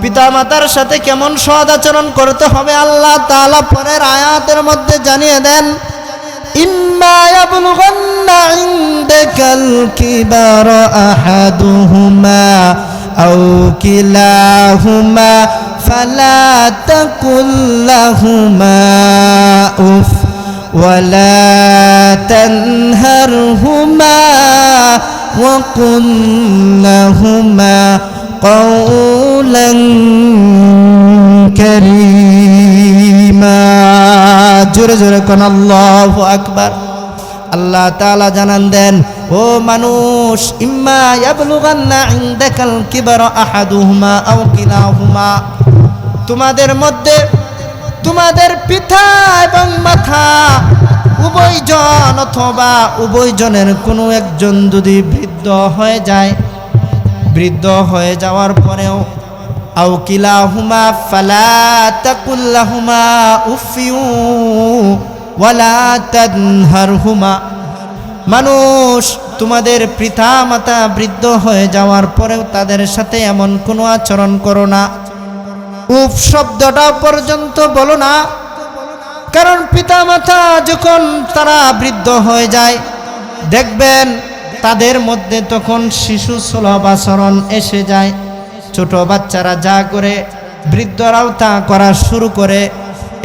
পিতামাতার সাথে কেমন সৎ আচরণ করতে হবে আল্লাহ তাআলা পরের আয়াতের মধ্যে জানিয়ে দেন, ইম্মা ইয়াবলুগান্না ইনদাকাল কিবারা আহাদুহুমা আও কিলাহুমা ফালা তাকুল লাহুমা উফ ওয়ালা তানহারহুমা ওয়া কুল লাহুমা কওলান কারীমা। জোরে জোরে কোন আল্লাহু আকবার। আল্লাহ তাআলা জানান দেন, ও মানুষ, ইম্মা ইয়াবলুগান্না ইনদাকাল কিবারা আহাদুহুমা আও কিলাহুমা, তোমাদের মধ্যে তোমাদের পিতা এবং মাতা উভয়জন অথবা উভয়জনের কোনো একজন যদি বৃদ্ধ হয়ে যাওয়ার পরেও আও কিলাহুমা ফালা তাকুল লাহুমা উফিউ ওয়ালা তানহারহুমা, মানুষ তোমাদের পিতা মাতা বৃদ্ধ হয়ে যাওয়ার পরেও তাদের সাথে এমন কোনো আচরণ করো না, উফ শব্দটা পর্যন্ত বলো না। কারণ পিতা মাতা যখন তারা বৃদ্ধ হয়ে যায়, দেখবেন তাদের মধ্যে তখন শিশু সুলভ আচরণ এসে যায়। ছোট বাচ্চারা যা করে বৃদ্ধরাও তা করা শুরু করে।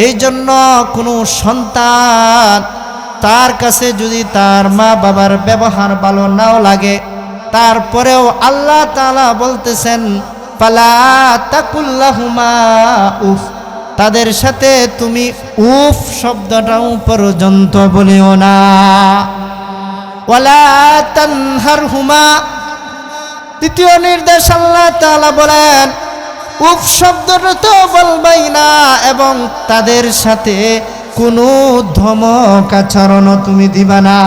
এই জন্য কোনো সন্তান তার কাছে যদি তার মা বাবার ব্যবহার ভালো নাও লাগে, তারপরেও আল্লাহ তাআলা বলতেছেন, ফালা তাকুল লাহুমা উফ, তাদের সাথে তুমি উফ শব্দটাও পর্যন্ত বলিও না। ওয়ালা তানহারহুমা, দ্বিতীয় নির্দেশ আল্লাহ তাআলা বলেন, উফ শব্দটা তো বলবাই না এবং তাদের সাথে কোনো ধমক আচরণও তুমি দিবা না,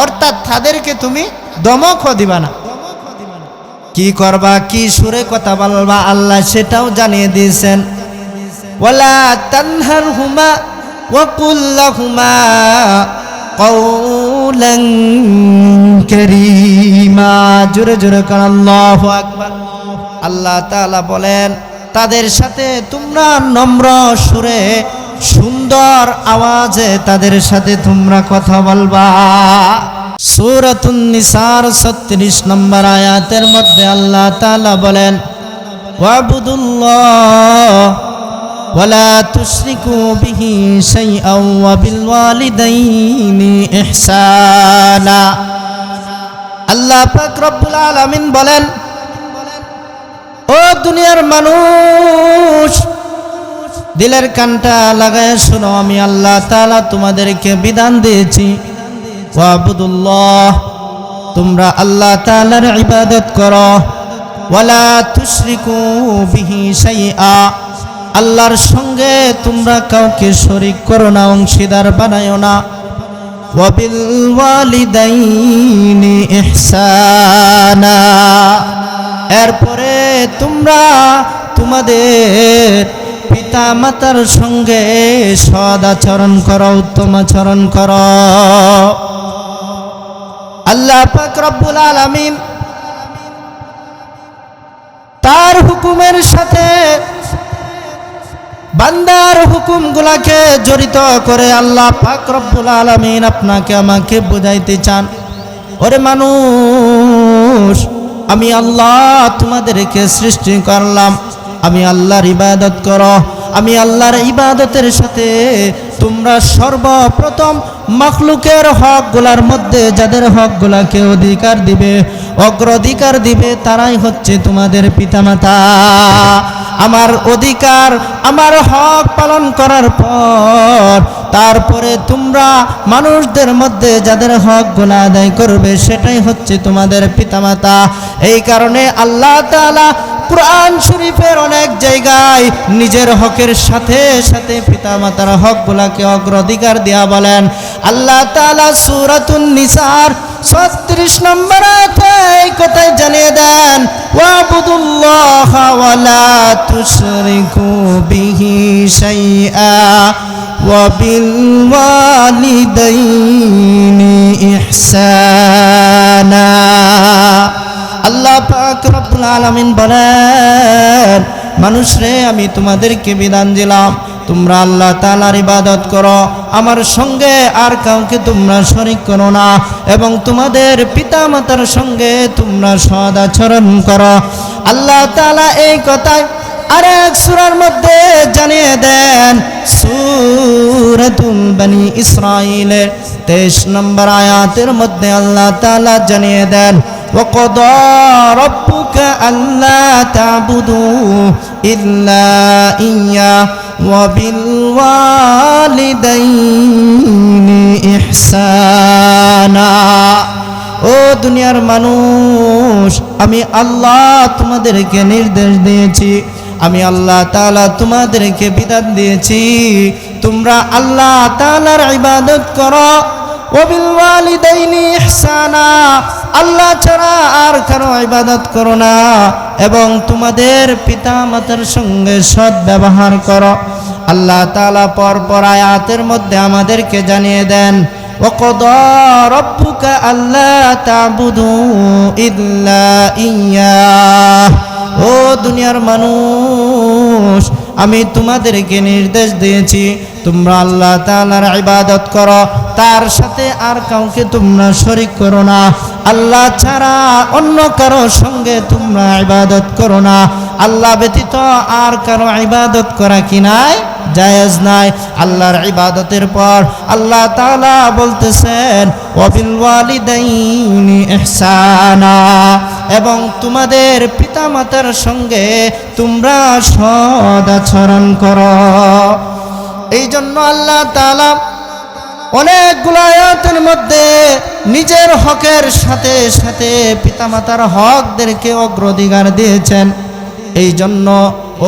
অর্থাৎ তাদেরকে তুমি ধমকও দিবা না। কি করবা, কি সুরে কথা বলবা আল্লাহ সেটাও জানিয়ে দিয়েছেন। ওয়ালা তানহারহুমা ওয়া কুল লাহুমা কওলান কারীমা। জোরে জোরে কান আল্লাহু আকবার। আল্লাহ তাআলা বলেন, তাদের সাথে তোমরা নম্র সুরে সুন্দর আওয়াজে তাদের সাথে তোমরা কথা বলবা। সূরাতুন নিসার 36 নম্বর আয়াতের মধ্যে আল্লাহ তাআলা বলেন, ওয়াবুদুল্লাহ ওয়ালা তুশরিকু বিহি শাইআন ওয়া বিল ওয়ালিদাইনি ইহসানা। আল্লাহ পাক রব্বুল আলামিন বলেন, ও দুনিয়ার মানুষ, দিলের কানটা লাগায় শোনো, আমি আল্লাহ তাআলা তোমাদেরকে বিধান দিয়েছি, ওয়াবুদুল্লাহ, তোমরা আল্লাহ তাআলার ইবাদত করো, ওয়ালা তুশরিকু বিহি শাইআ, আল্লাহর সঙ্গে তোমরা কাউকে শরীক করো না, অংশীদার বানায়ো না, ওয়া বিল ওয়ালিদাইনি ইহসানা, এরপরে তোমরা তোমাদের পিতা মাতার সঙ্গে সৎ আচরণ করো, উত্তম আচরণ করো। আল্লাহ পাক রব্বুল আলামিন তার হুকুমের সাথে বান্দার হুকুমগুলাকে জড়িত করে আল্লাহ পাক রব্বুল আলামিন আপনাকে আমাকে বুঝাইতে চান, ওরে মানুষ, আমি আল্লাহ তোমাদেরকে সৃষ্টি করলাম, আমি আল্লাহর ইবাদত করো, আমি আল্লাহর ইবাদতের সাথে তোমরা সর্বপ্রথম মাখলুকের হকগুলার মধ্যে যাদের হকগুলাকে অধিকার দিবে, অগ্রাধিকার দিবে, তারাই হচ্ছে তোমাদের পিতামাতা। আমার অধিকার, আমার হক পালন করার পর তারপরে তোমরা মানুষদের মধ্যে যাদের হকগুলো আদায় করবে সেটাই হচ্ছে তোমাদের পিতামাতা। এই কারণে আল্লাহ তাআলা কুরআন শরীফের অনেক জায়গায় নিজের হকের সাথে সাথে পিতামাতার হকগুলোকে অগ্রাধিকার দেয়া বলেন। আল্লাহ তাআলা সূরাতুন নিসার 36 নম্বর আয়াতে এই কথাই জানিয়ে দেন, ওয়াবুদুল্লাহা ওয়ালা তুশরিকু বিহি শাইআ ওয়া বিল ওয়ালিদাইনি ইহসানা। আল্লাহ পাক রব্বুল আলামিন বলেন, মানুষ রে আমি তোমাদেরকে বিধান দিলাম তোমরা আল্লাহ তাআলার ইবাদত করো, আমার সঙ্গে আর কাউকে তোমরা শরীক করো না, এবং তোমাদের পিতামাতার সঙ্গে তোমরা সৎ আচরণ করো। আল্লাহ তাআলা এই কথায় আরেক সূরার মধ্যে জানিয়ে দেন, সূরাতুল বনি ইসরাঈলের 23 নম্বর আয়াতের মধ্যে আল্লাহ তাআলা জানিয়ে দেন, وَقَضَى رَبُّكَ أَلَّا تَعْبُدُوا إِلَّا إِيَّاهُ وَبِالْوَالِدَيْنِ إِحْسَانًا। ও দুনিয়ার মানুষ, আমি আল্লাহ তোমাদেরকে নির্দেশ দিয়েছি, আমি আল্লাহ তাআলা তোমাদেরকে বিধান দিয়েছি, তোমরা আল্লাহ তাআলার ইবাদত করো। ওয়াবিল ওয়ালিদাইনি ইহসানা, আল্লাহ ছাড়া আর কারো ইবাদত করো না, এবং তোমাদের পিতা মাতার সঙ্গে সৎ ব্যবহার করো। আল্লাহ তাআলা পরপর আয়াতের মধ্যে আমাদেরকে জানিয়ে দেন, ওয়াকাদা রাব্বুকা আল্লা তা'বুদু ইল্লা ইয়্যাহ। ও দুনিয়ার মানুষ, আমি তোমাদেরকে নির্দেশ দিয়েছি তোমরা আল্লাহ তাআলার ইবাদত করো, তার সাথে আর কাউকে তোমরা শরীক করো না, আল্লাহ ছাড়া অন্য কারো সঙ্গে তোমরা ইবাদত করো না। আল্লাহ ব্যতীত আর কারো ইবাদত করা কি নাই? জায়েজ নাই। আল্লাহর ইবাদতের পর আল্লাহ তাআলা বলতেছেন, ওয়াবিল ওয়ালিদাইনি ইহসানা, এবং তোমাদের পিতামাতার সঙ্গে তোমরা সৎ আচরণ করো। এই জন্য আল্লাহ তাআলা অনেকগুলো আয়াতের মধ্যে নিজের হকের সাথে সাথে পিতামাতার হকদেরকে অগ্রাধিকার দিয়েছেন। এই জন্য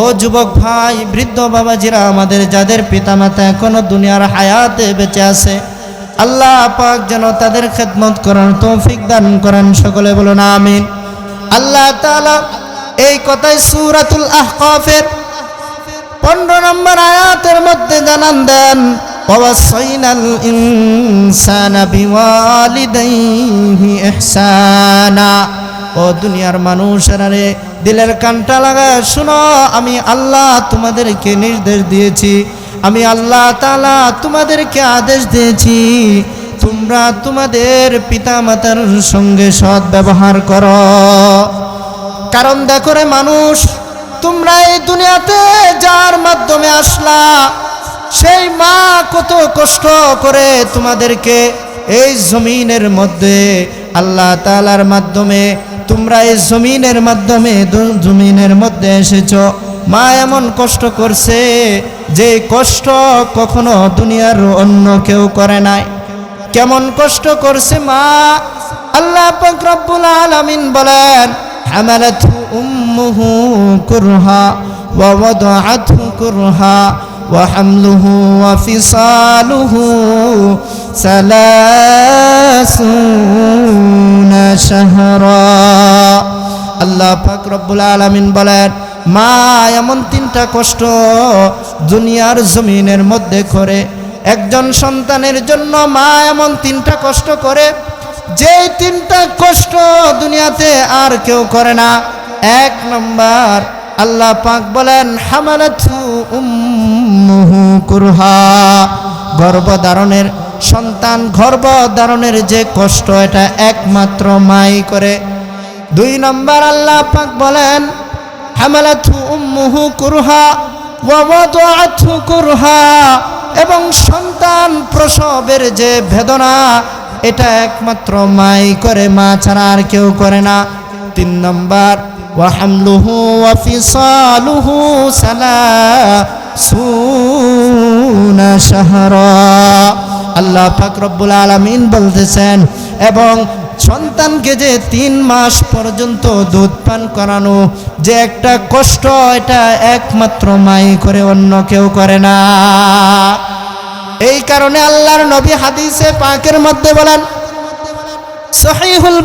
ও যুবক ভাই, বৃদ্ধ বাবাজিরা, আমাদের যাদের পিতামাতা এখনো দুনিয়ার হায়াতে বেঁচে আছে, আল্লাহ পাক যেন তাদের খেদমত করার তৌফিক দান করেন। সকলে বলুন আমিন। আল্লাহ তাআলা এই কথাই সূরাতুল আহকাফের 15 নম্বর আয়াতের মধ্যে জানান দেন, ওয়াসাইনাল ইনসানা বিওয়ালিদাইহি ইহসানা। ও দুনিয়ার মানুষেরা রে, দিলের কানটা লাগা শুনো, আমি আল্লাহ তোমাদেরকে নির্দেশ দিয়েছি, আমি আল্লাহ তাআলা তোমাদেরকে আদেশ দিয়েছি, তোমরা তোমাদের পিতামাতার সঙ্গে সৎ ব্যবহার করো। কারণ দেখো রে মানুষ, তোমরা এই দুনিয়াতে যার মাধ্যমে আসলা, সেই মা কত কষ্ট করে তোমাদেরকে এই জমিনের মধ্যে আল্লাহ তাআলার মাধ্যমে তোমরা এই জমিনের মধ্যে এসেছো। মা এমন কষ্ট করছে যে কষ্ট কখনো দুনিয়ার অন্য কেউ করে নাই। কেমন কষ্ট করছে মা? আল্লাহ পাক রব্বুল আলামিন বলেন, হামালাতহু উম্মুহু কুরহা ওয়া ওয়াদাআতহু কুরহা ওয়া হামলুহু ওয়া ফিসালুহু 30 শাহরা। আল্লাহ পাক রব্বুল আলামিন বলেন, মা এমন 3টা কষ্ট দুনিয়ার জমিনের মধ্যে করে। একজন সন্তানের জন্য মা এমন 3টা কষ্ট করে, যে 3টা কষ্ট দুনিয়াতে আর কেউ করে না। 1 নম্বর, আল্লাহ পাক বলেন, হামালাতহু উম্মুহু কুরহা, গর্ভধারণের সন্তান গর্ভধারণের যে কষ্ট, এটা একমাত্র মাই করে। 2 নম্বর, আল্লাহ পাক বলেন, হামালাতহু উম্মুহু কুরহা ওয়া ওয়াদাআতহু কুরহা, এবং সন্তান প্রসবের যে বেদনা, এটা একমাত্র মাই করে, মা ছাড়া আর কেউ করে না। 3 নম্বর, ওয়া হামলুহু ওয়া ফিসালুহু 30 শাহরা। আল্লাহ পাক রব্বুল আলামিন বলতেছেন, এবং সন্তানকে যে 3 মাস পর্যন্ত দুধ পান করানো যে একটা কষ্ট, এটা একমাত্র মাই করে, অন্য কেউ করে না। এই কারণে আল্লাহর নবী হাদিসে পাকের মধ্যে বলেন, সহিহুল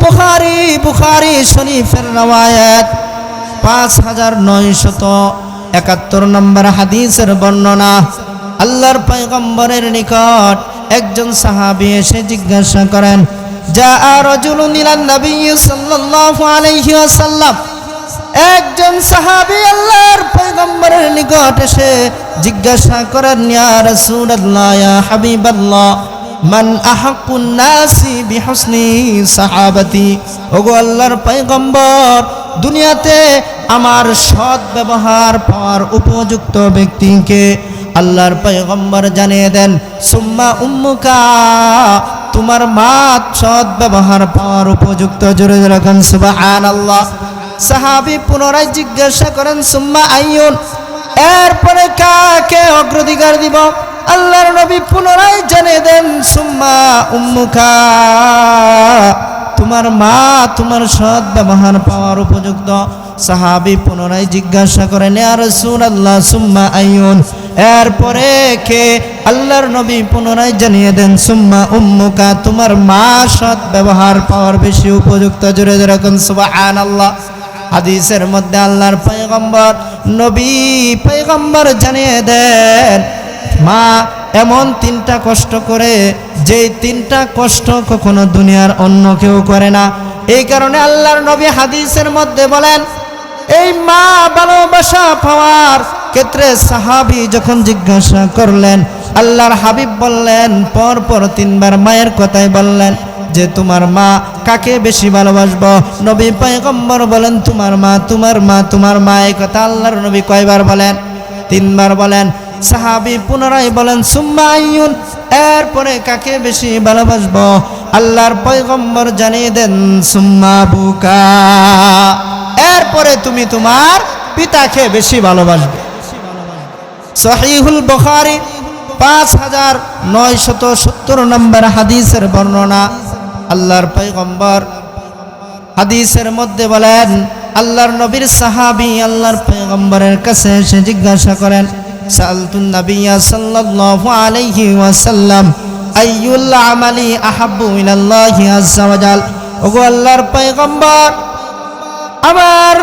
বুখারী শরীফের রওয়ায়াত 5971 নম্বর হাদিসের বর্ণনা। আল্লাহর পয়গম্বরের নিকট একজন সাহাবী এসে জিজ্ঞাসা করেন, জাআ রাজুলুন ইলান নবী সাল্লাল্লাহু আলাইহি ওয়াসাল্লাম, একজন সাহাবী আল্লাহর পয়গম্বরের নিকট এসে জিজ্ঞাসা করেন, ইয়া রাসূলুল্লাহ, ইয়া হাবিবাল্লাহ, মান আহাক্কুন নাসি বিহুসনি সাহাবাতি, ওগো আল্লাহর পয়গম্বর, দুনিয়াতে আমার সৎ ব্যবহার পাওয়ার উপযুক্ত ব্যক্তিকে? আল্লাহর পয়গম্বর জানিয়ে দেন, সুম্মা উম্মুকা, তোমার মা সৎ ব্যবহার পাওয়ার উপযুক্ত। জোরে জোরে বলেন সুবহানাল্লাহ। সাহাবী পুনরায় জিজ্ঞাসা করেন, সুম্মা আইয়ুন, এরপরে কাকে অগ্রাধিকার দিব? আল্লাহর নবী পুনরায় জানিয়ে দেন, সুম্মা উম্মুকা, তোমার মা তোমার সৎ ব্যবহার পাওয়ার উপযুক্ত। সাহাবী পুনরায় জিজ্ঞাসা করেন, ইয়া রাসূলুল্লাহ, সুম্মা আইয়ুন, এরপরে কে? আল্লাহর নবী পুনরায় জানিয়ে দেন, সুম্মা উম্মুকা, তোমার মা সৎ ব্যবহার পাওয়ার বেশি উপযুক্ত। জোরে জোরে বলেন সুবহানাল্লাহ। হাদিসের মধ্যে আল্লাহর পয়গম্বর জানিয়ে দেন, মা এমন তিনটা কষ্ট করে, যেই তিনটা কষ্ট কখনো দুনিয়ার অন্য কেউ করে না। এই কারণে আল্লাহর নবী হাদিসের মধ্যে বলেন, এই মা ভালোবাসা পাওয়ার ক্ষেত্রে সাহাবী যখন জিজ্ঞাসা করলেন, আল্লাহর হাবিব বললেন, পরপর তিনবার মায়ের কথাই বললেন যে তোমার মা কাকে বেশি ভালোবাসবো? নবী পয়গম্বর বলেন, তোমার মা, তোমার মা, তোমার মা। এই কথা আল্লাহর নবী কয়বার বলেন? তিনবার বলেন। সাহাবী পুনরায় বলেন, সুম্মা আইয়ুন, এরপরে কাকে বেশি ভালোবাসবো? আল্লাহর পয়গম্বর জানিয়ে দেন, সুম্মা বুকা, এরপরে তুমি তোমার পিতাকে বেশি ভালোবাসবে। সহিহুল বুখারী 5970 নম্বর হাদিসের বর্ণনা। আল্লাহর পয়গম্বর হাদিসের মধ্যে বলেন, আল্লাহর নবীর সাহাবী আল্লাহর পয়গম্বরের কাছে এসে জিজ্ঞাসা করেন, সাআলতুন নাবিয়্যা সাল্লাল্লাহু আলাইহি ওয়াসাল্লাম, আইয়ুল আমালি আহাব্বু ইলাল্লাহি আযজা ওয়া জাল, ওগো আল্লাহর পয়গম্বর, আমার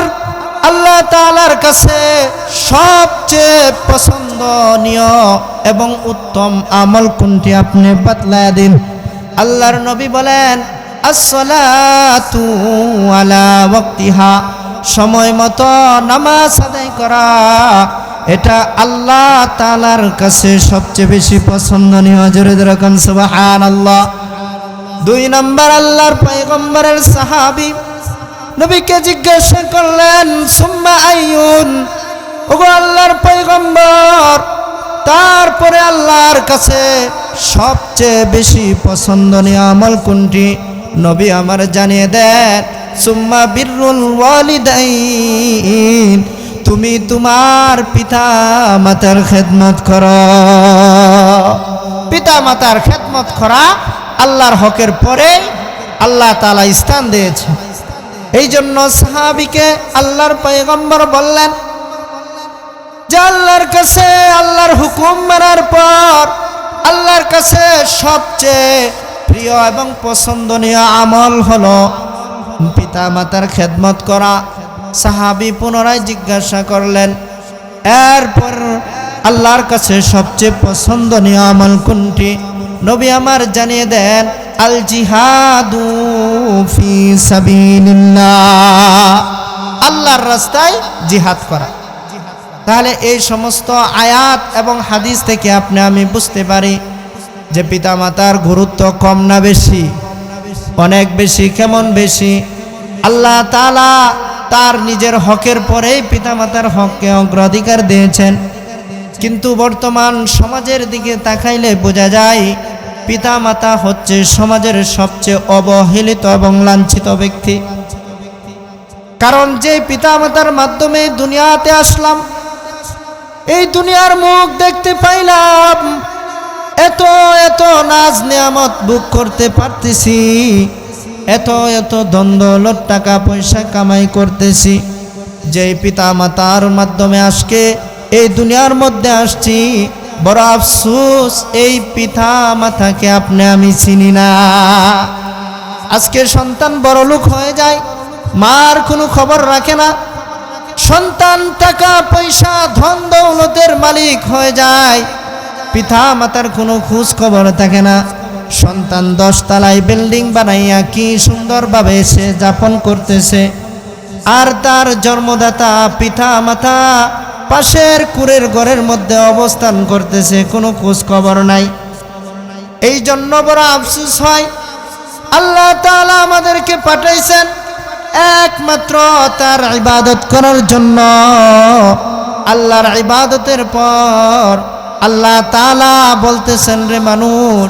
আল্লাহ তাআলার কাছে সবচেয়ে পছন্দনীয় এবং উত্তম আমল কোনটি? আপনি বাতলায়া দিন। আল্লাহর নবী বলেন, আসসালাতু আলা ওয়াক্তিহা, সময় মতো নামাজ আদায় করা, এটা আল্লাহ তাআলার কাছে সবচেয়ে বেশি পছন্দনীয়। জোরে জোরে বলেন সুবহানাল্লাহ। 2 নম্বর আল্লাহর পয়গম্বরের সাহাবী নবীকে জিজ্ঞাসা করলেন, সুম্মা আইয়ুন, ওগো আল্লাহর পয়গম্বর, তারপরে আল্লাহর কাছে সবচেয়ে বেশি পছন্দনীয় আমল কোনটি? নবী আমার জানিয়ে দেন, সুম্মা বিররুল ওয়ালিদাইন, তুমি তোমার পিতা মাতার খেদমত করো। পিতা মাতার খেদমত করা আল্লাহর হকের পরে আল্লাহ তাআলা স্থান দিয়েছে। এই জন্য সাহাবীকে আল্লাহর পয়গম্বর বললেন যে আল্লাহর কাছে আল্লাহর হুকুম মানার পর আল্লাহর কাছে সবচেয়ে প্রিয় এবং পছন্দনীয় আমল হলো পিতা মাতার খেদমত করা। সাহাবী পুনরায় জিজ্ঞাসা করলেন, এরপর আল্লাহর কাছে সবচেয়ে পছন্দনীয় আমল কোনটি? নবী আমার জানিয়ে দেন, আল জিহাদু ফি সাবিলিল্লাহ, আল্লাহর রাস্তায় জিহাদ করা। তাহলে এই সমস্ত আয়াত এবং হাদিস থেকে আমি বুঝতে পারি যে পিতামাতার গুরুত্ব কম না বেশি? অনেক বেশি। কেমন বেশি? আল্লাহ তাআলা তার নিজের হকের পরেই পিতামাতার হককে অগ্রাধিকার দিয়েছেন। কিন্তু বর্তমান সমাজের দিকে তাকাইলে বোঝা যায় পিতামাতা হচ্ছে সমাজের সবচেয়ে অবহেলিত এবং লাঞ্ছিত ব্যক্তি। কারণ যে পিতামাতার মাধ্যমে দুনিয়াতে আসলাম, এই দুনিয়ার মুখ দেখতে পাইলাম, এত এত নাজ নিয়ামত ভোগ করতে পারতেছি, এত এত দ্বন্দ্ব টাকা পয়সা কামাই করতেছি, যেই পিতা মাতার মাধ্যমে আজকে এই দুনিয়ার মধ্যে আসছি, বড় আফসোস এই পিতা মাতাকে আমি চিনি না। আজকে সন্তান বড় লোক হয়ে যায়, মার কোনো খবর রাখে না। সন্তান টাকা পয়সা ধন দৌলতের মালিক হয়ে যায়, পিতা মাতার কোনো খোঁজ খবর থাকে না। সন্তান 10 তলায় বিল্ডিং বানাইয়া কি সুন্দরভাবে সে যাপন করতেছে, আর তার জন্মদাতা পিতা মাতা পাশের কুড়ের ঘরের মধ্যে অবস্থান করতেছে, কোনো খোঁজ খবর নাই। এই জন্য বড় আফসোস হয়, আল্লাহ তাআলা আমাদেরকে পাঠাইছেন একমাত্র তার ইবাদত করার জন্য। আল্লাহর ইবাদতের পর আল্লাহ তাআলা বলতেছেন, রে মানুষ,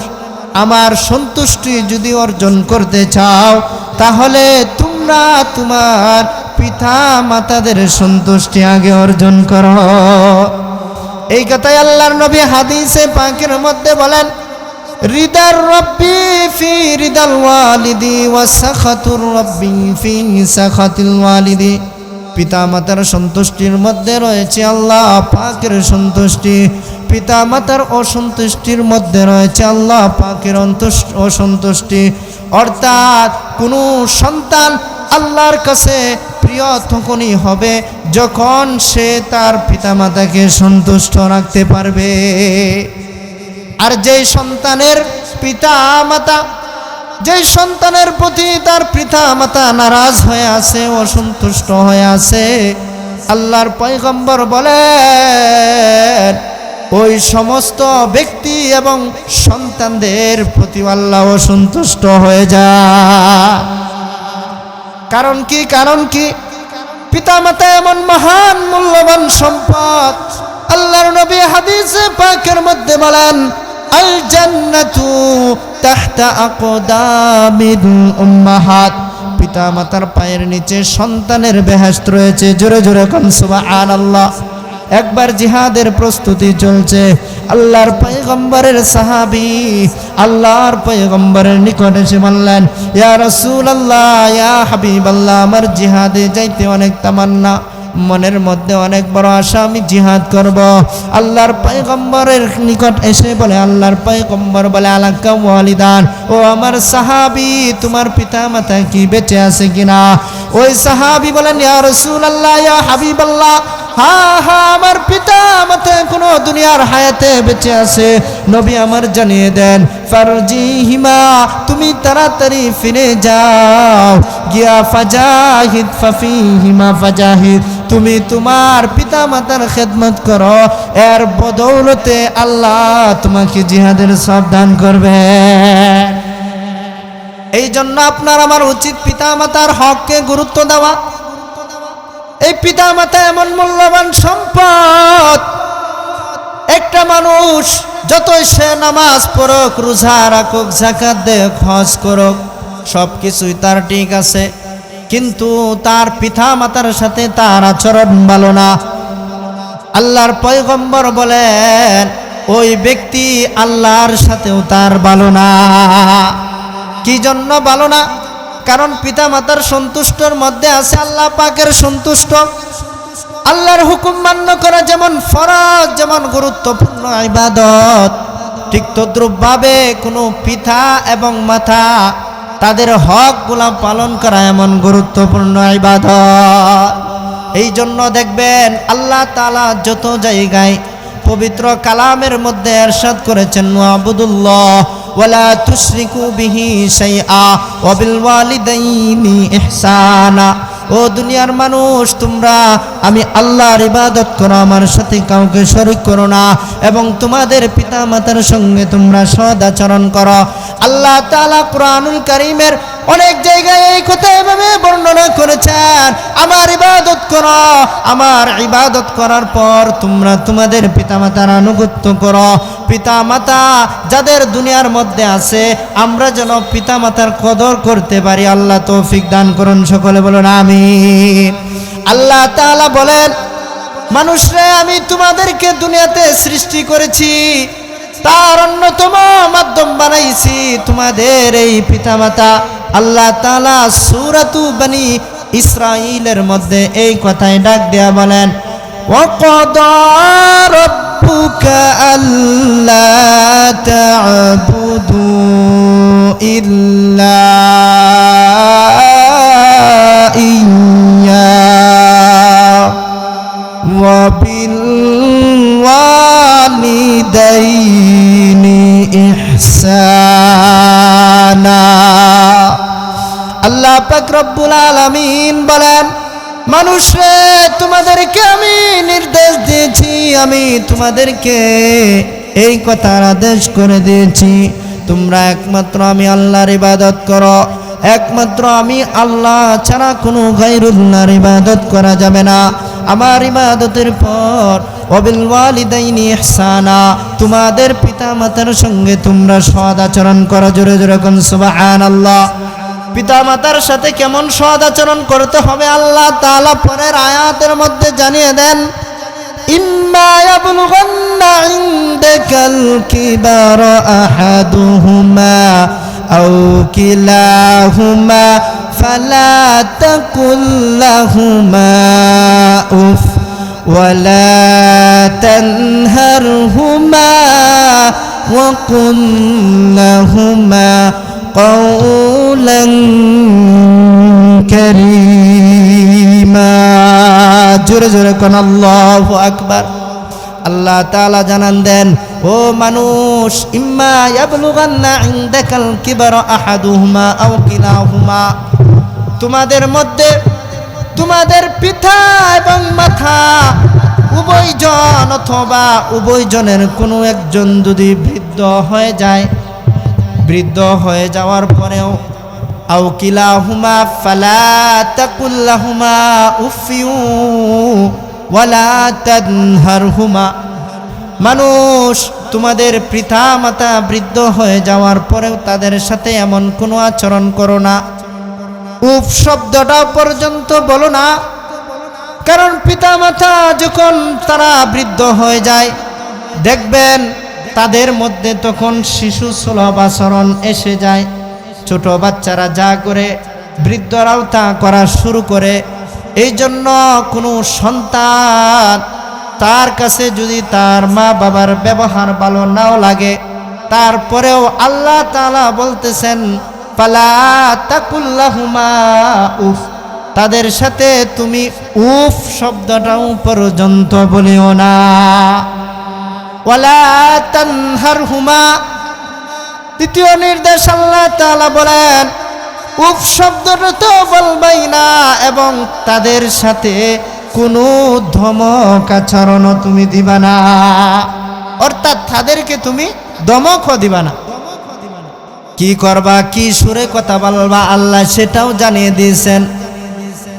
আমার সন্তুষ্টি যদি অর্জন করতে চাও তাহলে তোমরা তোমার পিতা মাতাদের সন্তুষ্টি আগে অর্জন করো। এই কথাই আল্লাহর নবী হাদিসে পাকের মধ্যে বলেন, রিদার রব্বি ফি রিদাল ওয়ালিদি ওয়া সাখাতুর রব্বি ফি সাখাতিল ওয়ালিদি। পিতা মাতার সন্তুষ্টির মধ্যে রয়েছে আল্লাহ পাকের সন্তুষ্টি, পিতা মাতার অসন্তুষ্টির মধ্যে রয়েছে আল্লাহ পাকের অসন্তুষ্টি। অর্থাৎ কোনো সন্তান আল্লাহর কাছে প্রিয় তখনই হবে যখন সে তার পিতা মাতাকে সন্তুষ্ট রাখতে পারবে। আর যেই সন্তানের পিতা মাতা, যেই সন্তানের প্রতি তার পিতা মাতা নারাজ হয়ে আছে, অসন্তুষ্ট হয়ে আছে, আল্লাহর পয়গম্বর বলেন ওই সমস্ত ব্যক্তি এবং সন্তানদের প্রতি আল্লাহ অসন্তুষ্ট হয়ে যায়। কারণ কি? কারণ কি? পিতা মাতা এমন মহান মূল্যবান সম্পদ। আল্লাহর নবী হাদিসে পাকের মধ্যে বলেন, আল জান্নাতু তাহতা আকদামিল উম্মাহাত। পিতা মাতার পায়ের নিচে সন্তানের বেহেশত রয়েছে। জোরে জোরে কোন সুবহানাল্লাহ। একবার জিহাদের প্রস্তুতি চলছে, আল্লাহর পয়গম্বরের সাহাবী আল্লাহর পয়গম্বরের নিকট এসে বললেন, ইয়া রাসূলুল্লাহ, ইয়া হাবিবাল্লাহ, আমার জিহাদে যাইতে অনেক তামান্না, মনের মধ্যে অনেক বড় আশা, আমি জিহাদ করব। আল্লাহর পয়গম্বরের নিকট এসে বলে, আল্লাহর পয়গম্বর বলে, আলাকা ওয়ালিদান, ও আমার সাহাবী, তোমার পিতা মাতা কি বেঁচে আছে কিনা? ওই সাহাবী বলেন, ইয়া রাসূলুল্লাহ, ইয়া হাবিবাল্লাহ, হ্যাঁ হ্যাঁ, আমার পিতা মাতা কোনো দুনিয়ার হায়াতে বেঁচে আছে। নবী আমার জানিয়ে দেন, ফারজিহিমা, তুমি তাড়াতাড়ি ফিরে যাও, গিয়া ফাজাহিদ ফাফিহিমা ফাজাহিদ, তুমি তোমার পিতা মাতার খেদমত করো, এর বদৌলতে আল্লাহ তোমাকে জিহাদের সব দান করবে। এই জন্য আপনার আমার উচিত পিতা মাতার হককে গুরুত্ব দেওয়া। এই পিতা মাতা এমন মূল্যবান সম্পদ। একটা মানুষ যতই সে নামাজ পড়ুক, রোজা রাখুক, যাকাত দেয়, হজ করুক, সব কিছুই তার ঠিক আছে, কিন্তু তার পিতা মাতার সাথে তার আচরণ ভালো না। আল্লাহর পয়গম্বর বলেন, ওই ব্যক্তি আল্লাহর সাথেও তার ভালো না। কি জন্য ভালো না? কারণ পিতা মাতার সন্তুষ্টর মধ্যে আছে আল্লাহ পাকের সন্তুষ্ট। আল্লাহর হুকুম মান্য করা যেমন ফরজ, যেমন গুরুত্বপূর্ণ ইবাদত, ঠিক তদ্রূপভাবে কোনো পিতা এবং মাতা তাদের হকগুলা পালন করা এমন গুরুত্বপূর্ণ ইবাদত। এই জন্য দেখবেন আল্লাহ তাআলা যত জায়গায় পবিত্র কালামের মধ্যে ইরশাদ করেছেন, ওয়াবুদুল্লাহ ওয়ালা তুশরিকু বিহি শাইআ ওয়া বিল ওয়ালিদাইনি ইহসানা। ও দুনিয়ার মানুষ, তোমরা আমি আল্লাহর ইবাদত করো, আমার সাথে কাউকে শরীক করো না, এবং তোমাদের পিতা মাতার সঙ্গে তোমরা সৎ আচরণ করো। আল্লাহ তাআলা কুরআনুল কারীমের অনেক জায়গায় এই কথা এভাবে বর্ণনা করেছেন, আমার ইবাদত করো, আমার ইবাদত করার পর তোমরা তোমাদের পিতা মাতার আনুগত্য করো। পিতা মাতা যাদের দুনিয়ার মধ্যে আছে, আমরা যেন পিতা মাতার কদর করতে পারি। আল্লাহ তৌফিক দান করুন, সকলে বলুন আমিন। আল্লাহ তাআলা বলেন, মানুষরে আমি তোমাদেরকে দুনিয়াতে সৃষ্টি করেছি, তার অন্যতম মাধ্যম বানাইছি তোমাদের এই পিতা মাতা। আল্লাহ তাআলা সূরাতু বনি ইসরাঈলের মধ্যে এই কথাই ডাক দেয়া বলেন, ওয়াকাদা রাব্বুকা আল্লা তা'বুদু ইল্লা ইয়্যা ওয়া বিল ওয়ালিদাইনি ইহসানা। আল্লাহ পাক রব্বুল আলামিন বলেন, মানুষে তোমাদেরকে আমি নির্দেশ দিয়েছি, আমি তোমাদেরকে এই কথার আদেশ করে দিয়েছি, তোমরা একমাত্র আমি আল্লাহর ইবাদত করো, একমাত্র আমি আল্লাহ ছাড়া কোনো গায়রুল্লাহর ইবাদত করা যাবে না। আমার ইবাদতের পর ওয়াবিল ওয়ালিদাইনি ইহসানা, তোমাদের পিতা মাতার সঙ্গে তোমরা সৎ আচরণ করো। জোরে জোরে কোন সুবহানাল্লাহ। পিতা মাতার সাথে কেমন সৎ আচরণ করতে হবে আল্লাহ তাআলা পরের আয়াতের মধ্যে জানিয়ে দেন, ইম্মা ইয়াবলুগান্না ইনদাকাল কিবারা আহাদুহুমা আও কিলাহুমা ফালা তাকুল লাহুমা উফ ওয়ালা তানহারহুমা ওয়া কুল লাহুমা কওলান কারীমা। জোরে জোরে কোন আল্লাহু আকবার। আল্লাহ তাআলা জানান দেন, ও মানুষ, ইম্মা ইয়াবলুগান্না ইনদাকাল কিবারা আহাদুহুমা আও কিলাহুমা, তোমাদের মধ্যে তোমাদের পিতা এবং মাতা উভয়জন অথবা উভয়জনের কোনো একজন যদি বৃদ্ধ হয়ে যায়, বৃদ্ধ হয়ে যাওয়ার পরেও আও কিলাহুমা ফালা তাকুল লাহুমা উফিউ ওয়ালা তানহারহুমা, মানুষ তোমাদের পিতা মাতা বৃদ্ধ হয়ে যাওয়ার পরেও তাদের সাথে এমন কোনো আচরণ করো না, উফ শব্দটা পর্যন্ত বলো না। কারণ পিতা মাতা যখন তারা বৃদ্ধ হয়ে যায়, দেখবেন তাদের মধ্যে তখন শিশু সুলভ আচরণ এসে যায়। ছোট বাচ্চারা যা করে বৃদ্ধরাও তা করা শুরু করে। এই জন্য কোনো সন্তান তার কাছে যদি তার মা বাবার ব্যবহার ভালো নাও লাগে, তারপরেও আল্লাহ তাআলা বলতেছেন, ফালা তাকুল লাহুমা উফ, তাদের সাথে তুমি উফ শব্দটাও পর্যন্ত বলিও না। ওয়ালা তানহারহুমা, দ্বিতীয় নির্দেশ আল্লাহ তাআলা বলেন, উফ শব্দটা তো বলবাই না, এবং তাদের সাথে কোনো ধমক আচরণও তুমি দিবা না, অর্থাৎ তাদেরকে তুমি ধমকও দিবা না। কি করবা, কি সুরে কথা বলবা আল্লাহ সেটাও জানিয়ে দিয়েছেন।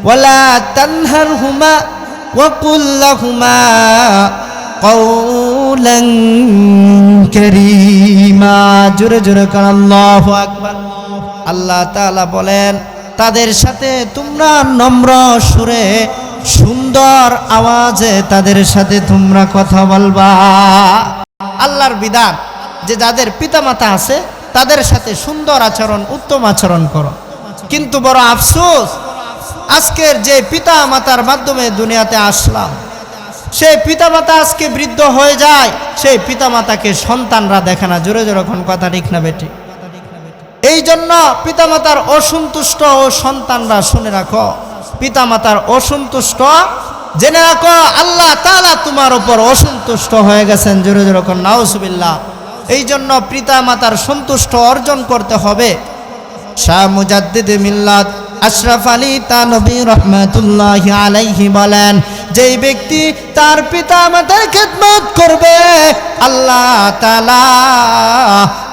ওয়ালা তানহারহুমা ওয়া কুল লাহুমা কওলান কারীমা। জোরে জোরে কান আল্লাহু আকবার। আল্লাহ তাআলা বলেন, তাদের সাথে তোমরা নম্র সুরে সুন্দর আওয়াজে তাদের সাথে তোমরা কথা বলবা। আল্লাহর বিধান যে যাদের পিতামাতা আছে তাদের সাথে সুন্দর আচরণ, উত্তম আচরণ করো। কিন্তু বড় আফসোস, আজকের যে পিতা মাতার মাধ্যমে দুনিয়াতে আসলাম, সেই পিতামাতা আজকে বৃদ্ধ হয়ে যায়, সেই পিতামাতাকে সন্তানরা দেখে না। জোরে জোরে কোন কথা ঠিক না বেটি? এই জন্য পিতামাতার অসন্তুষ্ট ও সন্তানরা, শুনে রাখো, পিতামাতার অসন্তুষ্ট জেনে রাখো, আল্লাহ তাআলা তোমার উপর অসন্তুষ্ট হয়ে গেছেন। জোরে জোরে কোন নাউজুবিল্লাহ। এই জন্য পিতামাতার সন্তুষ্ট অর্জন করতে হবে। শাহ মুজাদ্দিদ মিল্লাত আশরাফ আলী তানভী রহমাতুল্লাহি আলাইহি বলেন, যেই ব্যক্তি তার পিতা মাতার খেদমত করবে, আল্লাহ তাআলা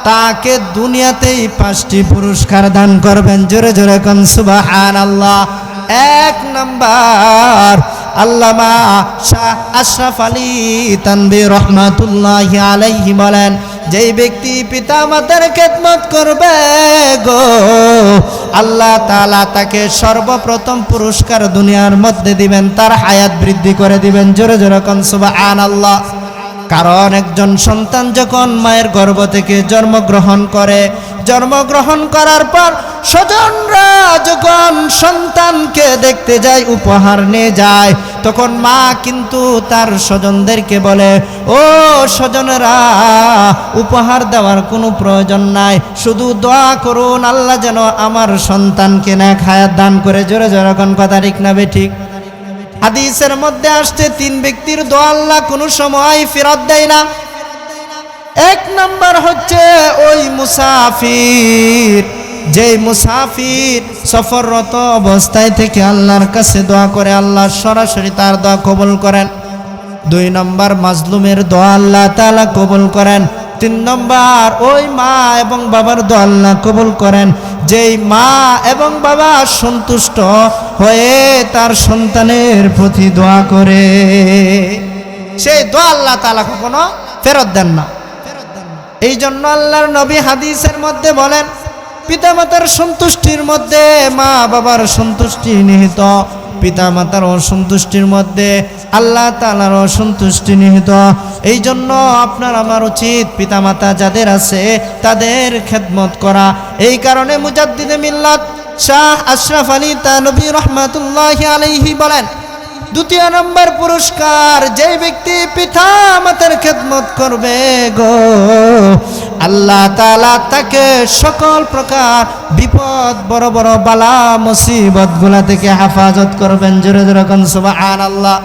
তাকে দুনিয়াতেই 5টি পুরস্কার দান করবেন। জোরে জোরে কোন সুবহানাল্লাহ। 1 নাম্বার, আল্লামা শাহ আশরাফ আলী তানভী রহমাতুল্লাহি আলাইহি বলেন, যেই ব্যক্তি পিতা মাতার খেদমত করবে গো, আল্লাহ তাআলা তাকে সর্বপ্রথম পুরস্কার দুনিয়ার মধ্যে দিবেন, তার হায়াত বৃদ্ধি করে দিবেন। জোরে জোরে কোন সুবহানাল্লাহ। কারণ একজন সন্তান যখন মায়ের গর্ভ থেকে জন্মগ্রহণ করে, জন্মগ্রহণ করার পর স্বজনরা যখন সন্তানকে দেখতে যায়, উপহার নিয়ে যায়, তখন মা কিন্তু তার স্বজনদেরকে বলে, ও স্বজনেরা, উপহার দেওয়ার কোনো প্রয়োজন নাই, শুধু দোয়া করুন আল্লাহ যেন আমার সন্তানকে নেক হায়াত দান করে। জোরে জোরে কোন কথা ঠিক না বেঠিক? হাদিসের মধ্যে আসছে তিন ব্যক্তির দোয়া আল্লাহ কোনো সময় ফেরত দেয় না। এক নাম্বার হচ্ছে ওই মুসাফির, যেই মুসাফির সফররত অবস্থায় থেকে আল্লাহর কাছে দোয়া করে, আল্লাহ সরাসরি তার দোয়া কবুল করেন। দুই নম্বর মাজলুমের দোয়া আল্লাহ তাআলা কবুল করেন। তিন নম্বর ওই মা এবং বাবার দোয়া আল্লাহ কবুল করেন, যেই মা এবং বাবা সন্তুষ্ট হয়ে তার সন্তানের প্রতি দোয়া করে, সেই দোয়া আল্লাহ তাআলা কখনো ফেরত দেন না। এই জন্য আল্লাহর নবী হাদিসের মধ্যে বলেন, পিতামাতার সন্তুষ্টির মধ্যে মা বাবার সন্তুষ্টি নিহিত, পিতামাতার অসন্তুষ্টির মধ্যে আল্লাহ তাআলার অসন্তুষ্টি নিহিত। এই জন্য আপনার আমার উচিত পিতামাতা যাদের আছে তাদের খেদমত করা। এই কারণে মুজাদ্দিদে মিল্লাত শাহ আশরাফ আলী থানভী রহমাতুল্লাহি আলাইহি বলেন, দ্বিতীয় নম্বর পুরস্কার, যে ব্যক্তি পিতা মাতার খেদমত করবে গো, আল্লাহ তাআলা তাকে সকল প্রকার বিপদ, বড় বড় বালা মুসিবত গুলা থেকে হেফাজত করবেন। জোরে জোরে কোন সুবহানাল্লাহ।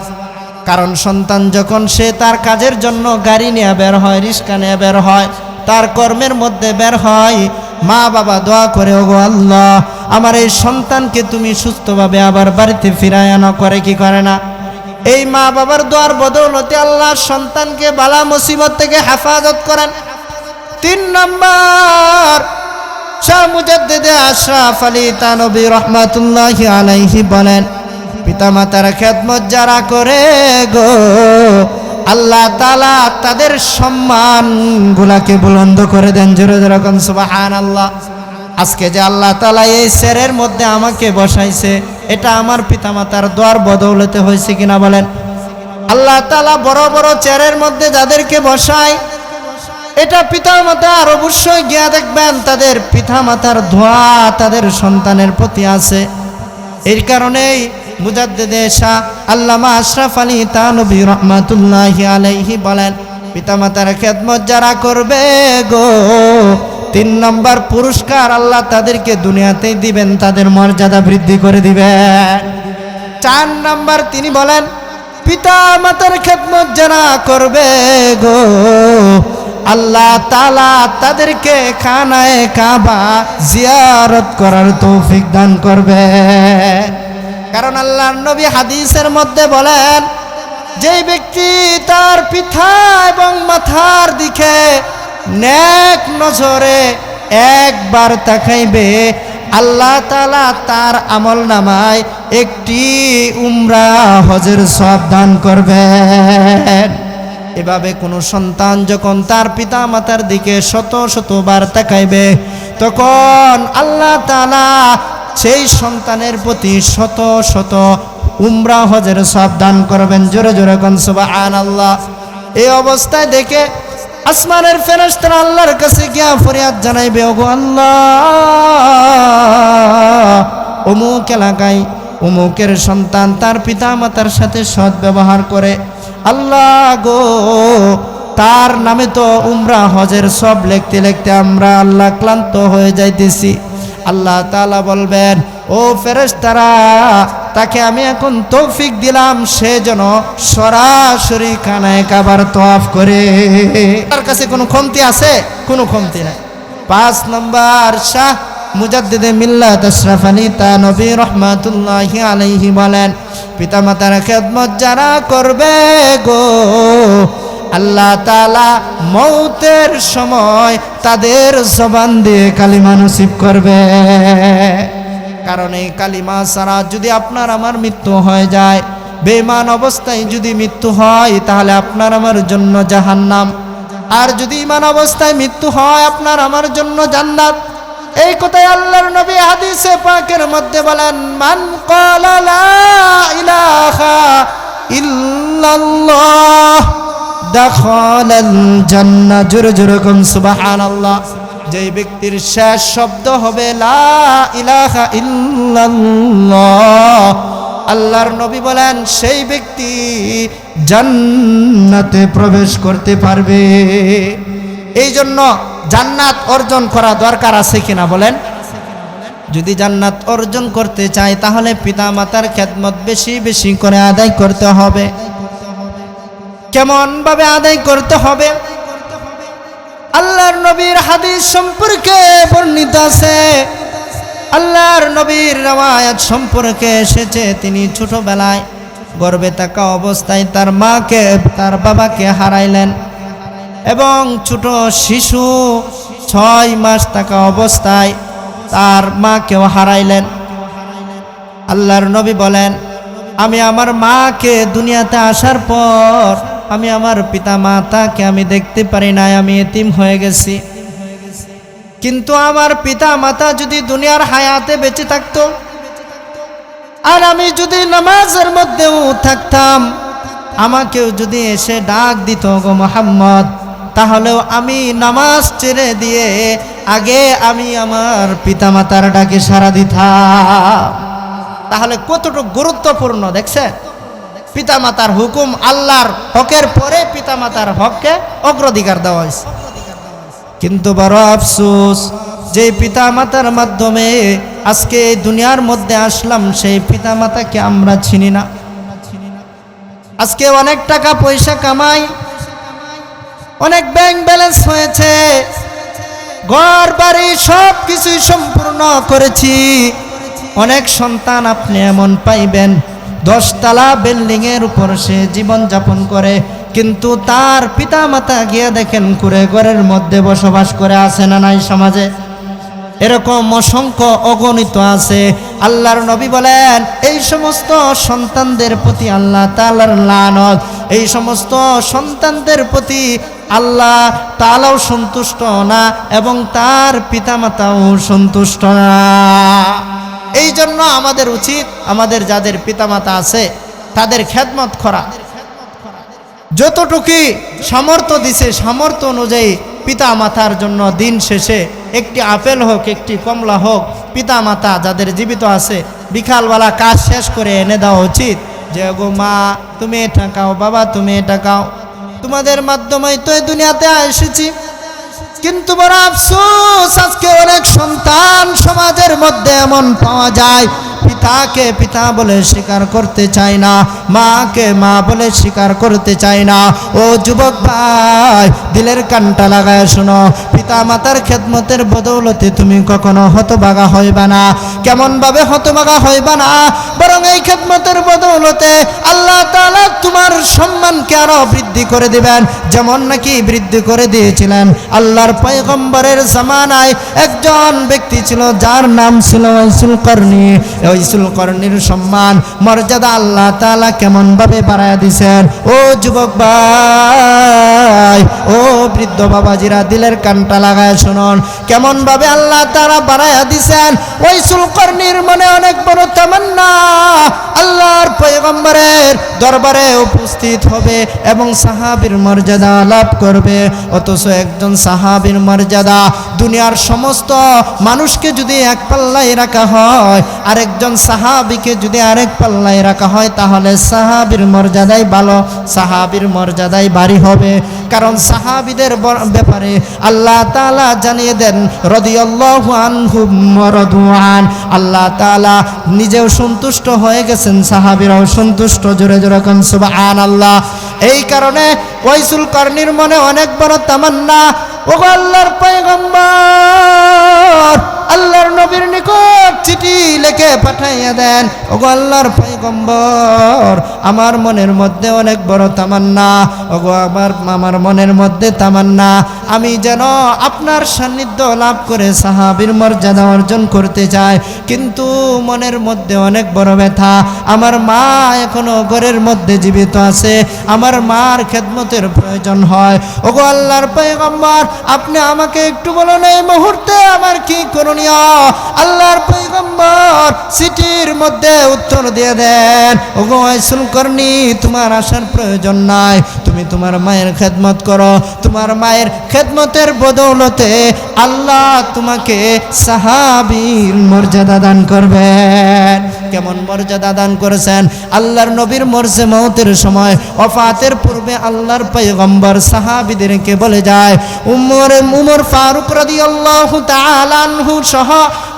কারণ সন্তান যখন সে তার কাজের জন্য গাড়ি নিয়ে বের হয়, রিক্সা নিয়ে বের হয়, তার কর্মের মধ্যে বের হয়, মা বাবা দোয়া করে, ওগো আল্লাহ আমার এই সন্তানকে তুমি সুস্থভাবে আবার বাড়িতে ফিরায় আনো, করে কি করে না? এই মা বাবার দোয়ার বদৌলতে আল্লাহ সন্তানকে বালা মুসিবত থেকে হেফাজত করেন। তিন নম্বর, শাহ মুজাদ্দিদ আশরাফ আলী থানভী রহমাতুল্লাহি আলাইহি বলেন, পিতামাতার খেদমত যারা করে গো, আল্লাহ তাআলা তাদের সম্মান গুলাকে বুলন্দ করে দেন। জোরে জোরে কোন সুবহানাল্লাহ। আজকে যে আল্লাহ তাআলা এই চেয়ারের মধ্যে আমাকে বসাইছে, এটা আমার পিতামাতার দোয়ার বদৌলতে হয়েছে কিনা বলেন? আল্লাহ তাআলা বড় বড় চেয়ারের মধ্যে যাদেরকে বসায়, এটা পিতামাতার অবশ্যই গিয়া দেখবেন তাদের পিতামাতার দোয়া তাদের সন্তানের প্রতি আছে। এর কারণেই মুজাদ্দিদে শাহ আল্লামা আশরাফ আলী থানভী রহমাতুল্লাহি আলাইহি বলেন, পিতামাতার খেদমত যারা করবে গো, তিন নম্বর পুরস্কার আল্লাহ তাদেরকে দুনিয়াতেই দিবেন, তাদের মর্যাদা বৃদ্ধি করে দিবেন। চার নম্বর তিনি বলেন, পিতা মাতার খেদমত যারা করবে গো, আল্লাহ তাআলা তাদেরকে খানায়ে কাবা জিয়ারত করার তৌফিক দান করবে। কারণ আল্লাহর নবী হাদিসের মধ্যে বলেন, যে ব্যক্তি তার পিতা এবং মাথার দিকে নেক নজরে একবার তাকাইবে, আল্লাহ তাআলা তার আমল নামায় একটি উমরা হজের সওয়াব দান করবেন। এভাবে কোনো সন্তান যখন তার পিতা মাতার দিকে শত শতবার তাকাইবে, তখন আল্লাহ তাআলা সেই সন্তানের প্রতি শত শত উমরা হজের সওয়াব দান করবেন। জোরে জোরে কোন সুবহানাল্লাহ। এই অবস্থায় দেখে আসমানের ফেরেশতারা আল্লাহর কাছে গিয়া ফরিয়াদ জানাইবে, ওগো আল্লাহ, অমুক এলাকায় অমুকের সন্তান তার পিতা মাতার সাথে সৎ ব্যবহার করে, আল্লাহ গো তার নামে তো উমরা হজের সব লিখতে লিখতে আমরা আল্লাহ ক্লান্ত হয়ে যাইতেছি। আল্লাহ তাআলা বলবেন, ও ফেরেশতারা, তাকে আমি এখন তৌফিক দিলাম সে যেন সরাসরি খানায়ে কাবার তওয়াফ করে। তার কাছে কোনো কমতি আছে? কোনো কমতি নাই। 5 নম্বর, শাহ মুজাদ্দিদে মিল্লাত আশরাফ আলী থানভী রহমাতুল্লাহি আলাইহি বলেন, পিতামাতার খেদমত যারা করবে গো, আল্লাহ তাআলা মৌতের সময় তাদের জবান দিয়ে কালিমা নসিব করবে। কারণ এই কালিমা ছাড়া যদি আপনার আমার মৃত্যু হয়ে যায়, বেঈমান অবস্থায় যদি মৃত্যু হয়, তাহলে আপনার আমার জন্য জাহান্নাম। আর যদি ঈমান অবস্থায় মৃত্যু হয়, আপনার আমার জন্য জান্নাত। এই কথাই আল্লাহর নবী হাদিসে পাকের মধ্যে বলেন, মান ক্বালা লা ইলাহা ইল্লাল্লাহ দাখালাল জান্নাহ। জোরে জোরে কোন সুবহানাল্লাহ। যেই ব্যক্তির শেষ শব্দ হবে লা ইলাহা ইল্লাল্লাহ, আল্লাহর নবী বলেন সেই ব্যক্তি জান্নাতে প্রবেশ করতে পারবে। এই জন্য জান্নাত অর্জন করা দরকার আছে কিনা বলেন? যদি জান্নাত অর্জন করতে চাই তাহলে পিতামাতার খেদমত বেশি বেশি করে আদায় করতে হবে। কেমন ভাবে আদায় করতে হবে? আল্লাহর নবীর হাদিস সম্পর্কে বর্ণিত আছে, আল্লাহর নবীর রওয়ায়াত সম্পর্কে এসেছে তিনি ছোটবেলায় গর্ভে থাকা অবস্থায় তার মাকে তার বাবাকে হারাইলেন এবং ছোট শিশু 6 মাস থাকা অবস্থায় তার মাকেও হারাইলেন। আল্লাহর নবী বলেন, আমি আমার মাকে দুনিয়াতে আসার পর আমি আমার পিতা মাতাকে আমি দেখতে পারি নাই, আমি এতিম হয়ে গেছি। কিন্তু আমার পিতা মাতা যদি দুনিয়ার হায়াতে বেঁচে থাকতো আর আমি যদি নামাজের মধ্যেও থাকতাম, আমাকেও যদি এসে ডাক দিত গো মুহাম্মদ, তাহলেও আমি নামাজ ছেড়ে দিয়ে আগে আমি আমার পিতামাতার ডাকে সাড়া দিতাম। তাহলে কতটুকু গুরুত্বপূর্ণ দেখছেন? পিতামাতার হুকুম আল্লাহর হকের পরে পিতামাতার হককে অগ্রাধিকার দেওয়া হয়েছে। কিন্তু বড় আফসোস, যে পিতামাতার মাধ্যমে আজকে এই দুনিয়ার মধ্যে আসলাম সেই পিতামাতাকে আমরা চিনি না। আজকে অনেক টাকা পয়সা কামাই, অনেক ব্যাংক ব্যালেন্স হয়েছে, ঘর বাড়ি সব কিছুই সম্পূর্ণ করেছি। অনেক সন্তান আপনি এমন পাইবেন 10 তলা বিল্ডিং এর উপর সে জীবন যাপন করে, কিন্তু তার পিতা মাতা গিয়ে দেখেন কুড়ে ঘরের মধ্যে বসবাস করে, আছে না নাই সমাজে? এরকম অসংখ্য অগণিত আছে। আল্লাহর নবী বলেন, এই সমস্ত সন্তানদের প্রতি আল্লাহ তাআলার লানত, এই সমস্ত সন্তানদের প্রতি আল্লাহ তাআলাও সন্তুষ্ট না এবং তার পিতামাতাও সন্তুষ্ট না। এই জন্য আমাদের উচিত আমাদের যাদের পিতামাতা আছে তাদের খেদমত করা। যতটুকু সামর্থ্য দিছে সামর্থ্য অনুযায়ী পিতা মাতার জন্য দিন শেষে একটি আপেল হোক একটি কমলা হোক, পিতা মাতা যাদের জীবিত আছে বিকালবেলা কাজ শেষ করে এনে দেওয়া উচিত। যে গো মা তুমি এটা খাও, বাবা তুমি এটা খাও, তোমাদের মাধ্যমেই তো এই দুনিয়াতে এসেছি। কিন্তু বড় আফসোস, আজকে অনেক সন্তান সমাজের মধ্যে এমন পাওয়া যায় পিতাকে পিতা বলে স্বীকার করতে চায় না, মাকে মা বলে স্বীকার করতে চায় না। ও যুবক ভাই, দিলের কানটা লাগায় শোনো, পিতা মাতার খেদমতের বদৌলতে তুমি কখনো হতভাগা হইবা না। কেমন ভাবে হতভাগা হইবা না, বরং এই খেদমতের বদৌলতে আল্লাহ তাআলা তোমার সম্মানকে আরো বৃদ্ধি করে দিবেন, যেমন নাকি বৃদ্ধি করে দিয়েছিলেন আল্লাহর পয়গম্বরের জামানায় একজন ব্যক্তি ছিল যার নাম ছিল ওয়াইসুল করনি। ওয়াইসুল করনির সম্মান মর্যাদা আল্লাহ তাআলা কেমন ভাবে বাড়ায়া দিয়েছেন। ও যুবক ভাই, ও বৃদ্ধ বাবাজিরা, দিলের কানটা লাগায় শুনুন, কেমন ভাবে আল্লাহ তাআলা বাড়ায়া দিয়েছেন। ওয়াইসুল করনির মনে অনেক বড় তামান্না আল্লাহর পয়গম্বরের দরবারে উপস্থিত হবে এবং সাহাবীর মর্যাদা লাভ করবে। অথচ একজন সাহাবীর মর্যাদা দুনিয়ার সমস্ত মানুষকে যদি এক পাল্লায় রাখা হয়, আরেকজন সাহাবীকে যদি আরেক পাল্লায় রাখা হয়, তাহলে সাহাবীর মর্যাদাই ভালো, সাহাবীর মর্যাদাই ভারী হবে। কারণ সাহাবীদের ব্যাপারে আল্লাহ তাআলা জানিয়ে দেন রাদিয়াল্লাহু আনহুম ওয়া রাদু আন, আল্লাহ তাআলা নিজেও সন্তুষ্ট হয়ে গেছেন, সাহাবীরাও সন্তুষ্ট। জোরে জোরে কোন সুবহানাল্লাহ। এই কারণে ওয়াইসুল করনির মনে অনেক বড় তামান্না, ও আল্লাহর পয়গম্বর আল্লাহর নবীর নিকট চিঠি লিখে পাঠাইয়া দেন। ও আল্লাহর পয়গম্বর, আমার মনের মধ্যে অনেক বড় তামান্না, ওগো আমার মনের মধ্যে তামান্না, আমি যেন আপনার সান্নিধ্য লাভ করে সাহাবীর মর্যাদা অর্জন করতে চাই, কিন্তু মনের মধ্যে অনেক বড় ব্যথা। আমার মা এখনো ঘরের মধ্যে জীবিত আছে, আমার মার খেদমতের প্রয়োজন হয়। ওগো আল্লাহর পয়গম্বর, আপনি আমাকে একটু বলুন এই মুহূর্তে আমার কি করণীয়? আল্লাহর পয়গম্বর চিঠির মধ্যে উত্তর দিয়ে দেন, ওগো ওয়াইসুল করনি, তোমার আসার প্রয়োজন নাই, তুমি তোমার মায়ের খেদমত করো, তোমার মায়ের খেদমতের বদৌলতে আল্লাহ তোমাকে সাহাবীর মর্যাদা দান করবেন। কেমন মর্যাদা দান করেছেন? আল্লাহর নবীর মরজে মওতের সময় ওফাতের পূর্বে আল্লাহর পয়গম্বর সাহাবীদেরকে বলে যায়, উমর ফারুক রাদিয়াল্লাহু তাআলা আনহু সহ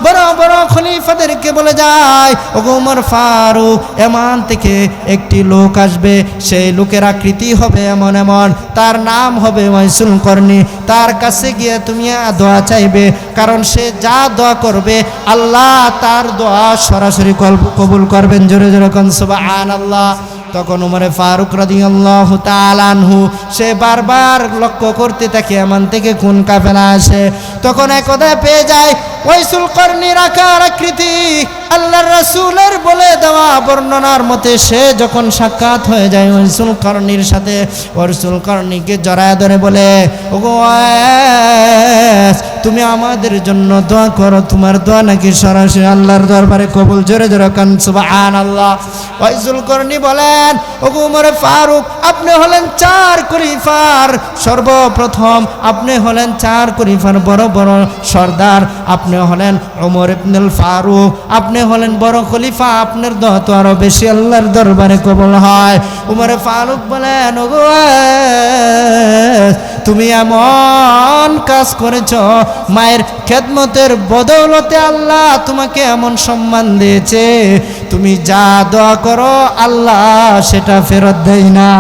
বড় বড় খলিফাদেরকে বলে যায়, ওগো ওমর ফারুক, এমন থেকে একটি লোক আসবে, সেই লোকের আকৃতি হবে এমন এমন, তার নাম হবে ওয়াইসুল করনি, তার কাছে গিয়ে তুমি দোয়া চাইবে, কারণ সে যা দোয়া করবে আল্লাহ তার দোয়া সরাসরি কবুল করবেন। জোরে জোরে কোন সুবহানাল্লাহ। তখন উমরে ফারুক রাদিয়াল্লাহু তাআলা আনহু সে বারবার লক্ষ্য করতে থাকে এমন থেকে কোন কাফেলা আসে। তখন একদা পেয়ে যায় ওয়াইসুল করনির আকার আকৃতি আল্লাহর রাসূলের বলে দেওয়া বর্ণনার মতে সে যখন সাক্ষাৎ হয়ে যায় ওয়াইসুল করনির সাথে, ওয়াইসুল করনিকে জড়ায় ধরে বলে, ওগো ওয়াইস, তুমি আমাদের জন্য দোয়া করো, তোমার দোয়া নাকি সরাসরি আল্লাহর দরবারে কবুল। জোরে জোরে কান সুবহানাল্লাহ। ওয়াইসুল করনি বলেন, ওগো ওমর ফারুক, আপনি হলেন 4 খলিফার সর্বপ্রথম, আপনি হলেন 4 খলিফার বড় বড় সর্দার, আপনি হলেন ওমর ইবনুল ফারুক, আপনি হলেন বড় খলিফা, আপনার দোয়া তো আরো বেশি আল্লাহর দরবারে কবুল হয়। ওমর ফারুক বলেন, ওগো তুমি এমন কাজ করেছো, মায়ের খেদমতের বদৌলতে আল্লাহ তোমাকে এমন সম্মান দিয়েছে, তুমি যা দোয়া করো আল্লাহ সেটা ফেরত দেয় না।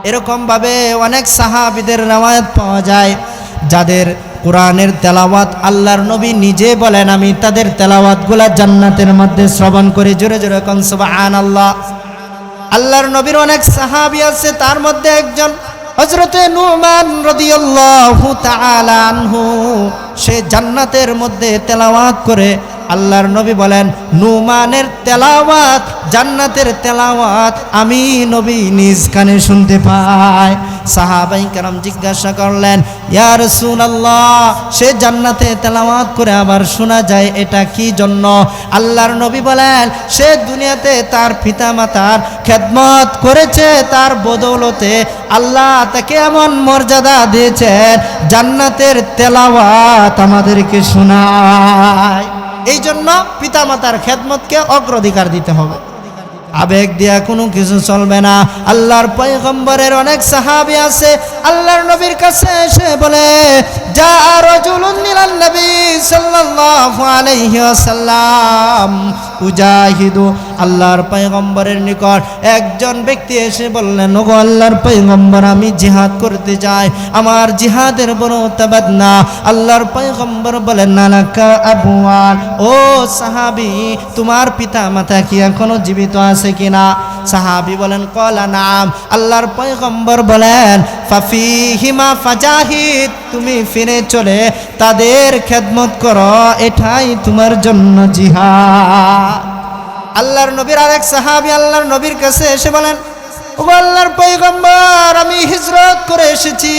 এরকম ভাবে অনেক সাহাবীদের রওয়ায়াত পাওয়া যায় যাদের কোরআনের তেলাওয়াত আল্লাহর নবী নিজে বলেন আমি তাদের তেলাওয়াতগুলা জান্নাতের মধ্যে শ্রবণ করি। জোরে জোরে কোন সুবহানাল্লাহ। আল্লাহর নবীর অনেক সাহাবী আছে, তার মধ্যে একজন হযরতে নুমান রাদিয়াল্লাহু তাআলা আনহু, সে জান্নাতের মধ্যে তেলাওয়াত করে। আল্লাহর নবী বলেন, নুমানের তেলাওয়াত, জান্নাতের তেলাওয়াত আমি নবী নিজ কানে শুনতে পাই। সাহাবায়ে কেরাম জিজ্ঞাসা করলেন, ইয়া রাসূলুল্লাহ, সে জান্নাতে তেলাওয়াত করে আবার শোনা যায়, এটা কি জন্য? আল্লাহর নবী বলেন, সে দুনিয়াতে তার পিতামাতার খেদমত করেছে, তার বদৌলতে আল্লাহ তাকে এমন মর্যাদা দিয়েছেন, জান্নাতের তেলাওয়াত আমাদেরকে শোনায়। এই জন্য পিতামাতার খেদমতকে অগ্রাধিকার দিতে হবে, আবেগ দিয়া কোনো কিছু চলবে না। আল্লাহর পয়গম্বরের অনেক সাহাবী আছে, আল্লাহর নবীর কাছে এসে বলে, যা রাজুলুন মিনান নবী সাল্লাল্লাহু আলাইহি ওয়াসাল্লাম উজাহিদু, আল্লাহর পয়গম্বরের নিকট একজন ব্যক্তি এসে বললেন, ওগো আল্লাহর পয়গম্বর, আমি জিহাদ করতে চাই, আমার জিহাদের বড় তাবাদনা। আল্লাহর পয়গম্বর বলেন, নালাকা আবওয়াল, ও সাহাবী, তোমার পিতা মাতা কি এখনো জীবিত আছে কিনা? সাহাবী বলেন, ক্বালা নাম। আল্লাহর পয়গম্বর বলেন, ফাফিহিমা ফাজাহিদ, তুমি ফিরে চলে তাদের খেদমত করো, এটাই তোমার জন্য জিহাদ। আল্লাহর নবীর আরেক সাহাবী আল্লাহর নবীর কাছে এসে বলেন, ও আল্লাহর পয়গম্বর, আমি হিজরত করে এসেছি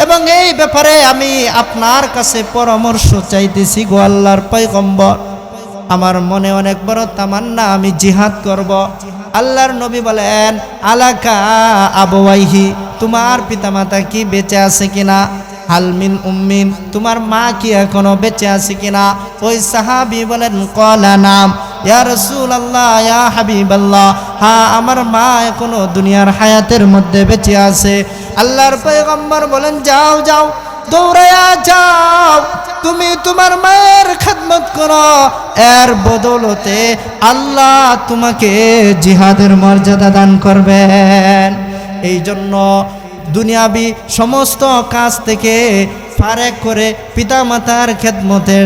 এবং এই ব্যাপারে আমি আপনার কাছে পরামর্শ চাইতেছি গো আল্লাহর পয়গম্বর, আমার মনে অনেক বড় তামান্না, আমি জিহাদ করব। আল্লাহর নবী বলেন, আলাকা আবওয়াইহি, তোমার পিতামাতা কি বেঁচে আছে কিনা? হালমিন উম্মিন, তোমার মা কি এখনো বেঁচে আছে কিনা? ওই সাহাবী বলেন, ক্বালা নাম ইয়া রাসূলুল্লাহ, ইয়া হাবিবাল্লাহ, হ্যাঁ, আমার মা এখনো দুনিয়ার হায়াতের মধ্যে বেঁচে আছে। আল্লাহর পয়গম্বর বলেন, যাও যাও, দৌড়ায়া যাও, তুমি তোমার মায়ের খেদমত করো, এর বদৌলতে আল্লাহ তোমাকে জিহাদের মর্যাদা দান করবেন। এই জন্য দুনিয়াবি সমস্ত কাজ থেকে ফারেক করে পিতামাতার খেদমতে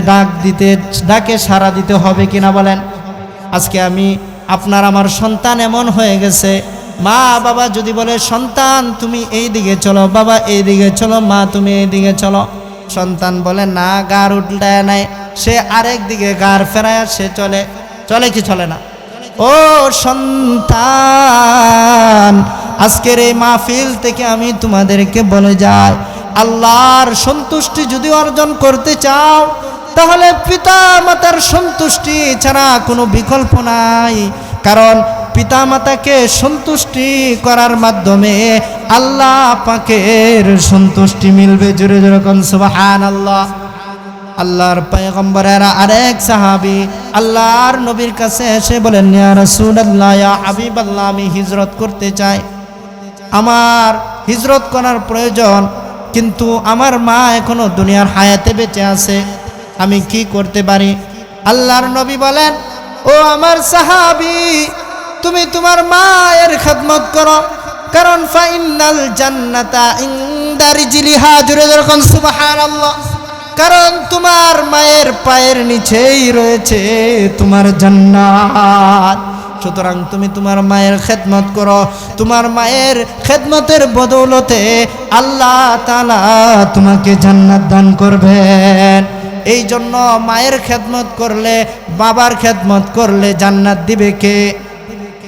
ডাকে সাড়া দিতে হবে কিনা বলেন? আজকে আমি আপনার আমার সন্তান এমন হয়ে গেছে, মা বাবা যদি বলে, সন্তান তুমি এই দিকে চলো, বাবা এই দিকে চলো, মা তুমি এই দিকে চলো, সন্তান বলে না, গার উল্টায় নাই, সে আরেক দিকে গার ফেরায় সে চলে। চলে কি চলে না? ও সন্তান, আজকের এই মাহফিল থেকে আমি তোমাদেরকে বলে যাই, আল্লাহর সন্তুষ্টি যদি অর্জন করতে চাও, তাহলে পিতা মাতার সন্তুষ্টি ছাড়া কোনো বিকল্প নাই। কারণ পিতা মাতাকে সন্তুষ্টি করার মাধ্যমে আল্লাহ পাকের সন্তুষ্টি মিলবে। জোরে জোরে কোন সুবহানাল্লাহ। আল্লাহর পয়গম্বরের আরেক সাহাবী আল্লাহর নবীর কাছে এসে বলেন, ইয়া রাসূলুল্লাহ, ইয়া হাবিবাল্লাহ, আমি হিজরত করতে চাই, আমার হিজরত করার প্রয়োজন, কিন্তু আমার মা এখনো দুনিয়ার হায়াতে বেঁচে আছে। আমি কি করতে পারি? আল্লাহর নবী বলেন, ও আমার সাহাবী, তুমি তোমার মায়ের খেদমত করো, কারণ ফাইনাল জান্নাতা ইনদা রিজলিহা, জোরে যখন সুবহানাল্লাহ, কারণ তোমার মায়ের পায়ের নিচেই রয়েছে তোমার জান্নাত। সুতরাং তুমি তোমার মায়ের খেদমত করো, তোমার মায়ের খেদমতের বদৌলতে আল্লাহ তাআলা তোমাকে জান্নাত দান করবেন। এই জন্য মায়ের খেদমত করলে, বাবার খেদমত করলে জান্নাত দিবে কে?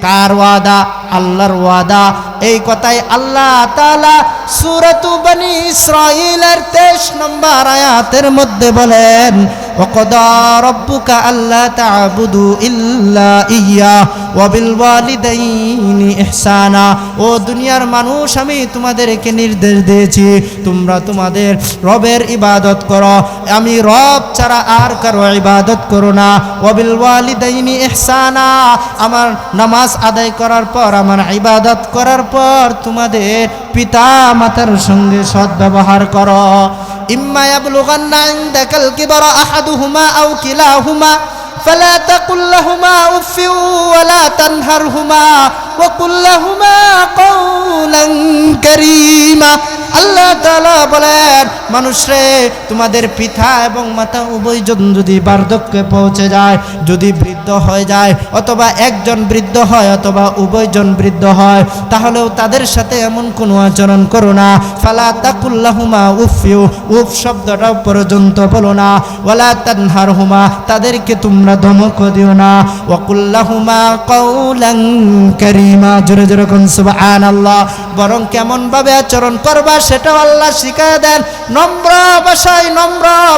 কার ওয়াদা? আল্লাহর ওয়াদা। এই কথাই আল্লাহ তাআলা সূরাতু বনী ইসরাঈলের 23 নম্বর আয়াতের মধ্যে বলেন, ওয়াকাদা রাব্বুকা আল্লা তা'বুদু ইল্লা ইয়্যা ওয়া বিল ওয়ালিদাইনি ইহসানা। ও দুনিয়ার মানুষ, আমি তোমাদেরকে নির্দেশ দিয়েছি তোমরা তোমাদের রবের ইবাদত করো, আমি রব ছাড়া আর কারো ইবাদত করো না। ওয়া বিল ওয়ালিদাইনি ইহসানা, আমার নামাজ আদায় করার পর, আমার ইবাদত করার পর তোমাদের পিতা মাতার সঙ্গে সদ্ব্যবহার করো। ইম্মা ইয়াবলুগান্না ইনদাকাল কিবারা আহাদুহুমা আও কিলাহুমা ফালা তাকুল লাহুমা উফফিন ওয়ালা তানহারহুমা ওয়া কুল লাহুমা কাওলান কারীমা। আল্লাহ তাআলা বলেন, মানুষরে, তোমাদের পিতা এবং মাতা উভয়জন যদি বার্ধক্যে পৌঁছে যায়, যদি বৃদ্ধ হয়ে যায়, অথবা একজন বৃদ্ধ হয় অথবা উভয়জন বৃদ্ধ হয়, তাহলেও তাদের সাথে এমন কোনো আচরণ করো না। ফালা তাকুল লাহুমা উফফিউ, উফ শব্দটা পর্যন্ত বলো না। ওয়ালা তানহারহুমা, তাদেরকে তোমরা ধমক দিও না। ওয়া কুল লাহুমা কাওলান কারীমা, জোরে জোরে কোন সুবহানাল্লাহ। বরং কেমন ভাবে আচরণ করবা সেটাও আল্লাহ শিখায় দেন। নম্র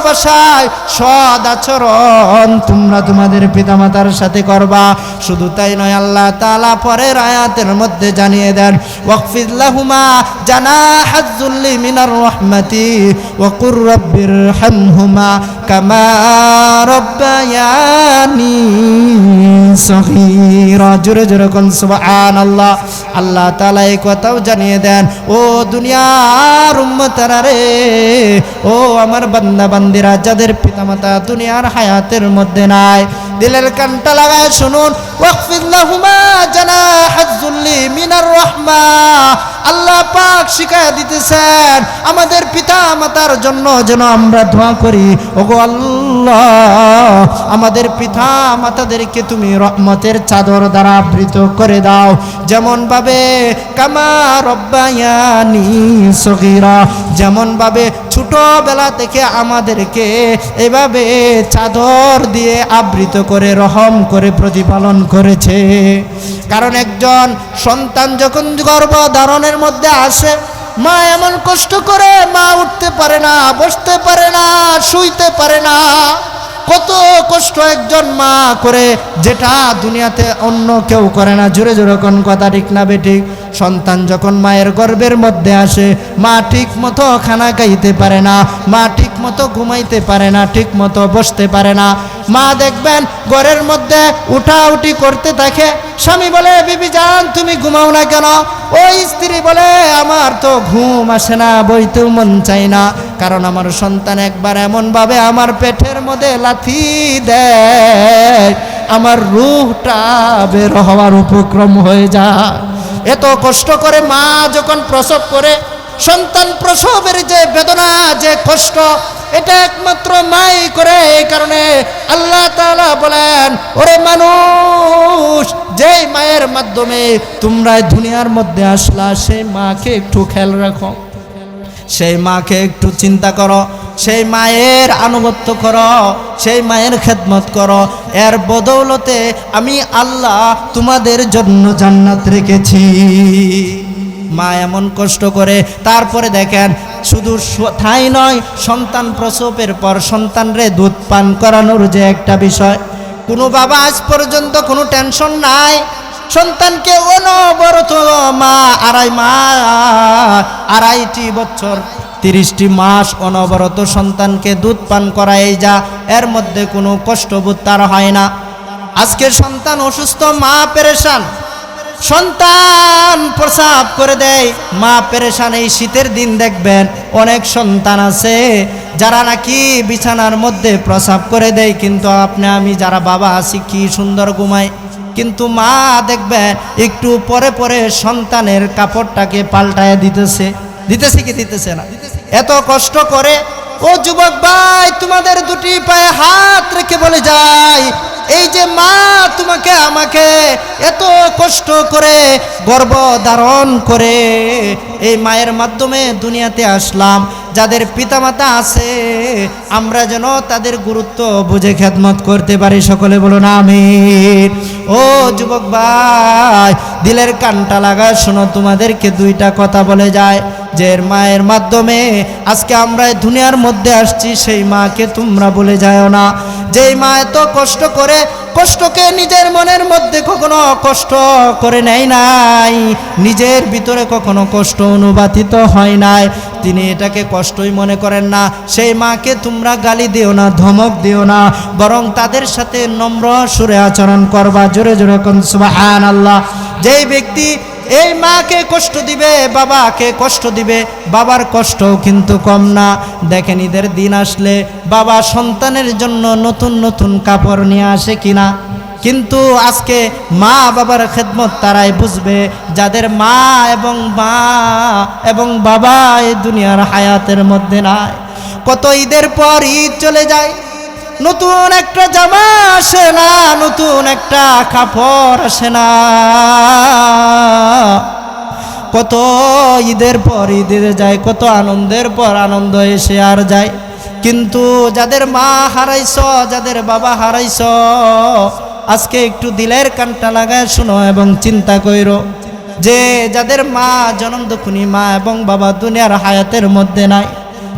ভাষায় সৎ আচরণ তোমরা তোমাদের পিতামাতার সাথে করবা। শুধু তাই নয়, আল্লাহ তাআলা পরের আয়াতের মধ্যে জানিয়ে দেন, ওয়াকফিদ লাহুমা জানাহাজ যুল্লি মিনার রাহমাতি ওয়া কুর রাব্বিরহামহুমা কামা রাব্বায়ানি সগীরা। জোরে জোরে কোন সুবহানাল্লাহ। আল্লাহ তাআলা এই কথাও জানিয়ে দেন, ও দুনিয়ার উম্মতারা রে, ও আমার বান্দা বান্দিরা, যাদের পিতামাতা দুনিয়ার হায়াতের মধ্যে নাই, দিলের কানটা লাগায় শুনুন, ওয়াকফিদ লাহুমা জানাহাজ যুল্লি মিনার রাহমা। আল্লাহ পাক শিখায়া দিতেছেন আমাদের পিতা মাতার জন্য যেন আমরা দোয়া করি, ওগো আল্লাহ, আমাদের পিতা মাতাদেরকে তুমি রহমতের চাদর দ্বারা আবৃত করে দাও, যেমন ভাবে কামা রব্বায়ানি সগীরা, যেমন ভাবে ছোটবেলা থেকে আমাদেরকে এভাবে চাদর দিয়ে আবৃত করে রহম করে প্রতিপালন করেছে। কারণ একজন সন্তান যখন গর্ভধারণের মধ্যে আসে, মা এমন কষ্ট করে, মা উঠতে পারে না, বসতে পারে না, শুইতে পারে না। কত কষ্ট একজন মা করে, যেটা দুনিয়াতে অন্য কেউ করে না। জোরে জোরে কোন কথা ঠিক না বেঠিক? সন্তান যখন মায়ের গর্ভের মধ্যে আসে, মা ঠিক মতো খানা খাইতে পারে না, মা ঠিক মতো ঘুমাইতে পারে না, ঠিক মতো বসতে পারে না। মা দেখবেন ঘরের মধ্যে উঠাউঠি করতে থাকে। স্বামী বলে, বিবি জান তুমি ঘুমাও না কেন? ওই স্ত্রী বলে, আমার তো ঘুম আসে না, বইতেও মন চাই না, কারণ আমার সন্তান একবার এমন ভাবে আমার পেটের মধ্যে লাথি দেয়, আমার রূহটা বের হওয়ার উপক্রম হয়ে যায়। এত কষ্ট করে মা যখন প্রসব করে, সন্তান প্রসবের যে বেদনা, যে কষ্ট, এটা একমাত্র মাই করে। এই কারণে আল্লাহ তাআলা বলেন, ওরে মানুষ, যেই মায়ের মাধ্যমে তোমরা দুনিয়ার মধ্যে আসলা, সেই মাকে একটু খেয়াল রাখো, সেই মাকে একটু চিন্তা করো, সেই মায়ের আনুগত্য করো, সেই মায়ের খেদমত করো। এর বদৌলতে আমি আল্লাহ তোমাদের জন্য জান্নাত রেখেছি। মা এমন কষ্ট করে, তারপরে দেখেন শুধু তাই নয়, সন্তান প্রসবের পর সন্তানরে দুধ পান করানোর যে একটা বিষয়, কোনো বাবা আজ পর্যন্ত কোনো টেনশন নাই। সন্তানকে অনবরত মা আড়াইটি বছর 30টি মাস অনবরত সন্তানকে দুধ পান করাই যা, এর মধ্যে কোনো কষ্টবোধ তার হয় না। আজকের সন্তান অসুস্থ, মা পেরেশান, সন্তান প্রসাব করে দেয়, মা পেরেশান। এই শীতের দিন দেখবেন অনেক সন্তান আছে যারা নাকি বিছানার মধ্যে প্রসাব করে দেয়, কিন্তু আপনি আমি যারা বাবা আছি কি সুন্দর ঘুমাই, কিন্তু মা দেখবেন একটু পরে পরে সন্তানের কাপড়টাকে পাল্টায় দিতেছে কি দিতেছে না? এত কষ্ট করে। ও যুবক ভাই, তোমাদের দুটি পায়ে হাত রেখে বলে যায়, এই যে মা তোমাকে আমাকে এত কষ্ট করে গর্ভ ধারণ করে এই মায়ের মাধ্যমে দুনিয়াতে আসলাম, যাদের পিতামাতা আছে আমরা যেন তাদের গুরুত্ব বুঝে খেদমত করতে পারি। সকলে বলুন আমিন। ও যুবক ভাই, দিলের কানটা লাগা শোনো, তোমাদেরকে দুইটা কথা বলে যায় যে মায়ের মাধ্যমে আজকে আমরা দুনিয়ার মধ্যে আসছি, সেই মাকে তোমরা বলে যাও না। যেই মা এত কষ্ট করে, কষ্টকে নিজের মনের মধ্যে কখনো কষ্ট করে নেয় নাই, নিজের ভিতরে কখনো কষ্ট অনুবাদিত হয় নাই, তিনি এটাকে কষ্টই মনে করেন না, সেই মাকে তোমরা গালি দিও না, ধমক দিও না, বরং তাদের সাথে নম্র সুরে আচরণ করবা। জোরে জোরে কোন সুবহানাল্লাহ। যেই ব্যক্তি এই মাকে কষ্ট দিবে, বাবাকে কষ্ট দিবে, বাবার কষ্টও কিন্তু কম না। দেখেন ঈদের দিন আসলে বাবা সন্তানের জন্য নতুন নতুন কাপড় নিয়ে আসে কিনা, কিন্তু আজকে মা বাবার খেদমত তারাই বুঝবে যাদের মা এবং বাবা এই দুনিয়ার হায়াতের মধ্যে নাই। কত ঈদের পর ঈদ চলে যায়, নতুন একটা জামা আসে না, নতুন একটা কাপড় আসে না। কত ঈদের পর ঈদের যায়, কত আনন্দের পর আনন্দ এসে আর যায়। কিন্তু যাদের মা হারাইছ, যাদের বাবা হারাইছ, আজকে একটু দিলের কানটা লাগায় শুনো এবং চিন্তা কইরো যে যাদের মা জনম দুঃখিনী মা এবং বাবা দুনিয়ার হায়াতের মধ্যে নাই,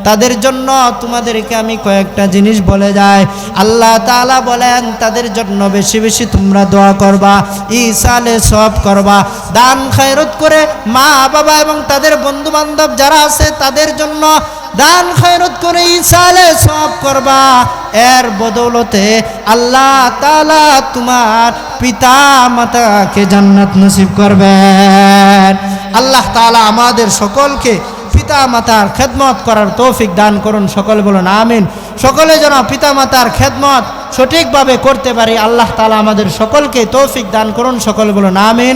তাদের জন্য তোমাদেরকে আমি কয়েকটা জিনিস বলে যাই। আল্লাহ তাআলা বলেন তাদের জন্য বেশি বেশি তোমরা দোয়া করবা, ইসালে সব করবা, দান খয়রত করে মা বাবা এবং তাদের বন্ধু বান্ধব যারা আছে তাদের জন্য দান খয়রত করে ইসালে সব করবা। এর বদৌলতে আল্লাহ তাআলা তোমার পিতা মাতাকে জান্নাত নসিব করবেন। আল্লাহ তাআলা আমাদের সকলকে পিতা মাতার খেদমত করার তৌফিক দান করুন। সকলে বলুন আমিন। সকলে যেন পিতা মাতার খেদমত সঠিকভাবে করতে পারি, আল্লাহ তাআলা আমাদের সকলকে তৌফিক দান করুন। সকলে বলুন আমিন।